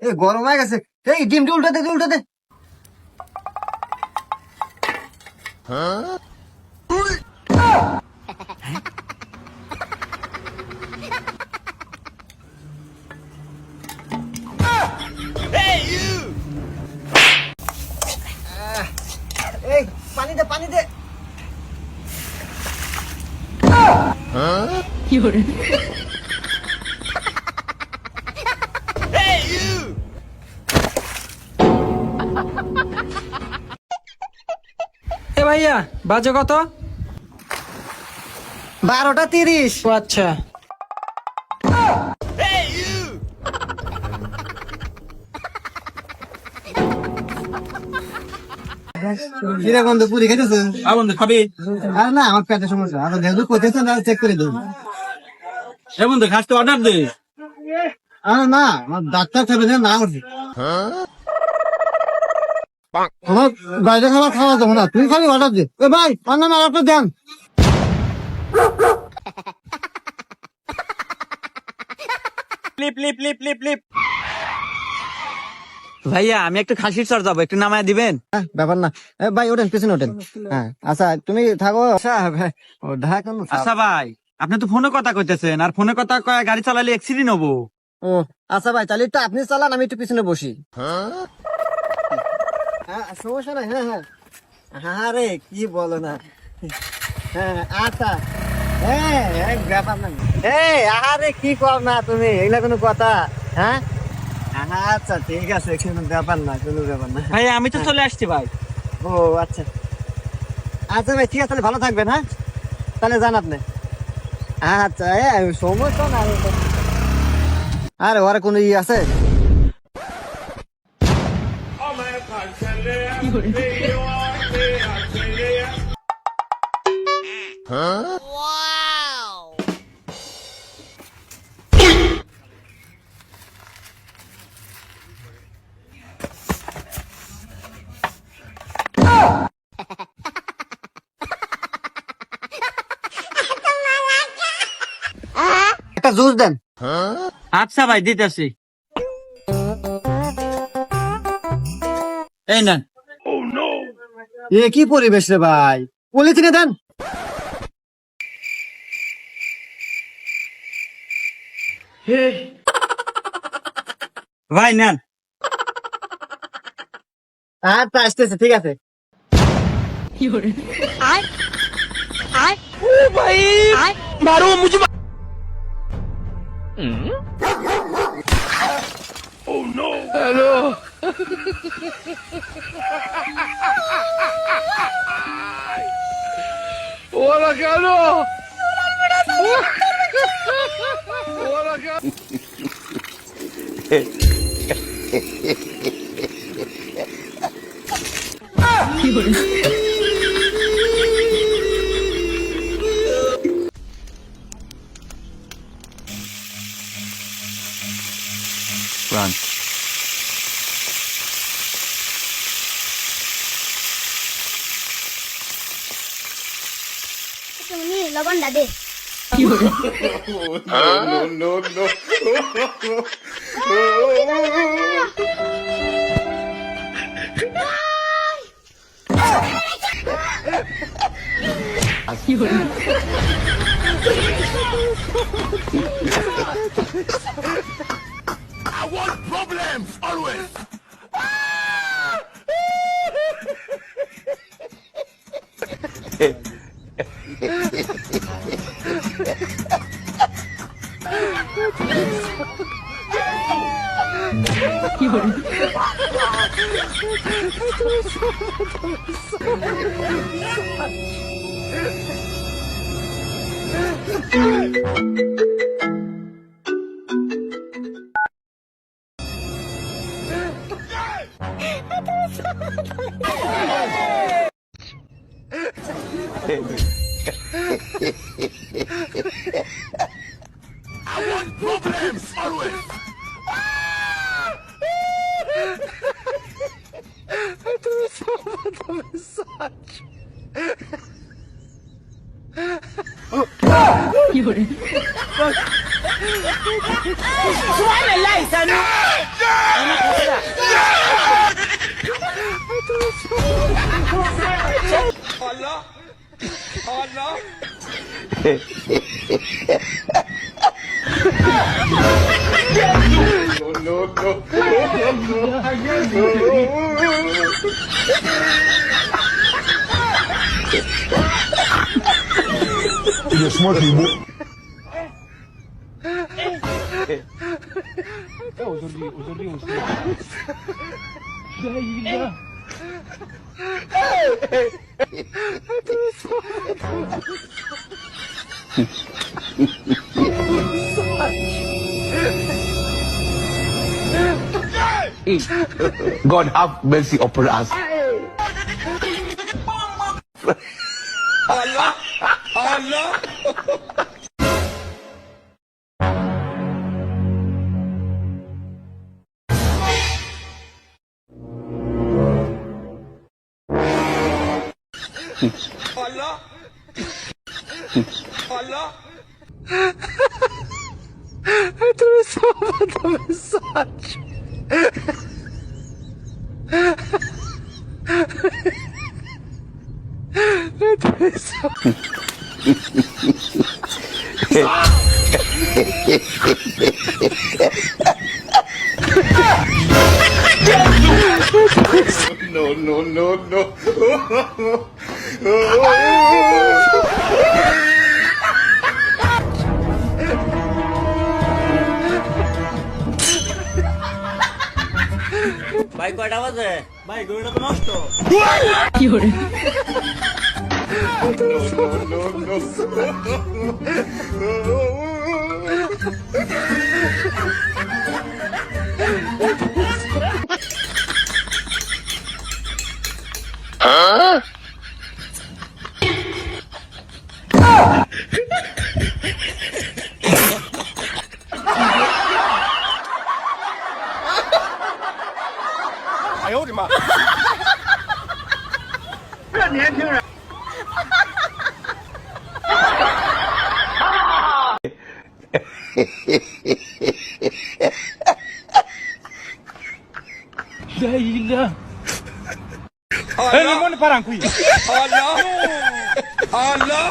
এই গরম হয়ে গেছে। এই ডিমটা উল্টা দে, উল্টা দে। এই পানি দে, পানি দে। এ ভাইয়া বাজে কত? 12:30। ও আচ্ছা। কিরে বন্ধু, পুরি খেতেছিস? বন্ধু খাবি? আর না, আমার পেটের সমস্যা। আর যেহেতু কোথায় না, চেক করে দেবো। এ বন্ধু খাস তো অর্ডার দে। আর না, আমার ডাক্তার খাবে না উঠি। আমার বাইরে খাবার খাওয়া যাবো না, তুই খালি অর্ডার দে। এ ভাই, আমার নাম আরেকটা দেন। লিপ লিপ লিপ লিপ লিপ। ভাইয়া আমি একটু খাসির চর যাবো, একটু নামায় দিবেন? ব্যাপার না। ভাই ওঠেন, পিছনে ওঠেন। হ্যাঁ আচ্ছা, তুমি থাকো। আচ্ছা ও ঢাকা। আচ্ছা ভাই, আপনি তো ফোনে কথা কইতেছেন, আর ফোনে কথা কয়ে গাড়ি চালালে অ্যাক্সিডেন্ট হবো। ও আচ্ছা ভাই, তাহলে একটু আপনি চালান, আমি একটু পিছনে বসি। হ্যাঁ সমস্যা নাই। হ্যাঁ হ্যাঁ। হ্যাঁ রে, কি বলো না। হ্যাঁ আচ্ছা। হ্যাঁ ব্যাপার না। আরে কি কর না তুমি, এগুলা কোনো কথা? হ্যাঁ আচ্ছা ঠিক আছে, কোনো ব্যাপার না, কোনো ব্যাপার না। ভাই আমি তো চলে আসছি ভাই। ও আচ্ছা আচ্ছা ভাই, ঠিক আছে, তাহলে ভালো থাকবেন। হ্যাঁ তাহলে যান আপনি। আচ্ছা সমস্যা না। আরে ওরা কোনো ই আছে? একটা জুস দেন। আচ্ছা ভাই দিতেছি। এই নেন। এ কি পরিবেশ রে ভাই, পলিথিনে দেন। ভাই নেন। আচ্ছা আসতেছে, ঠিক আছে। मारो मुझे। Run. তুমি লবণটা দে। I want problems always. I want problems always. Suárez, Liza, ¿no? Или смотри, God have mercy upon us. No, no, no, no. ভাই কয়টা বাজে? ভাই গরুটা তো নষ্ট। Hey, limon parang kuy. Allah. Allah.